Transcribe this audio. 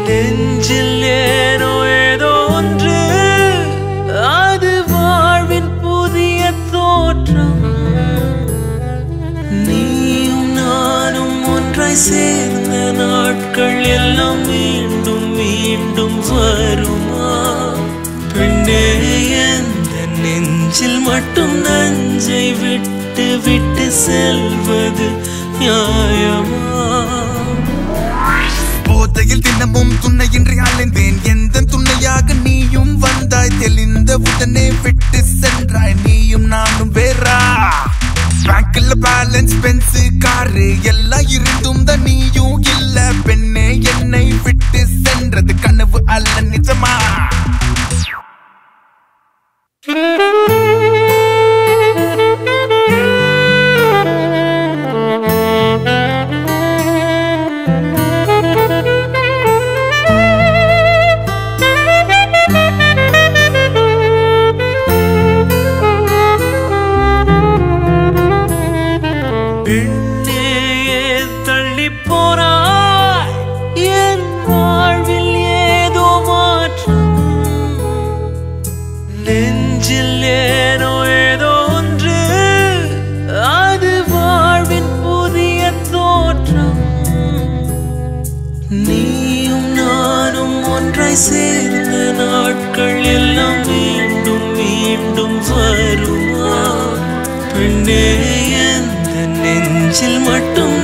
நெஞ்சில் ஏனோ ஏதோ ஒன்று அது வாழ்வின் புதிய தோற்றம் நீயும் நானும் ஒன்றாய் சேர்ந்த நாட்கள் எல்லாம் மீண்டும் மீண்டும் வருமா பெண்ணே எந்த நெஞ்சில் மட்டும் நஞ்சை விட்டு விட்டு செல்வது நியாயமா போதையில் தினமும் துணையின்றி அலைந்தேன் எந்த துணையாக நீயும் வந்தாய் தெளிந்த உடனே விட்டு சென்றாய் நீயும் நானும் வேறா பேங்க்ல பேலன்ஸ் பென்ஸ் காரு எல்லாம் இருந்தும் தான் நீயும் இல்ல பெண்ணே என்னை விட்டு சென்றது கனவு அல்ல நிஜமா நெஞ்சில் ஏனோ ஏதோ ஒன்று அது வாழ்வின் புதிய தோற்றம் நீயும் நானும் ஒன்றாய் சேர்ந்த நாட்கள் எல்லாம் மீண்டும் மீண்டும் வருமா பெண்ணே எந்த நெஞ்சில் மட்டும்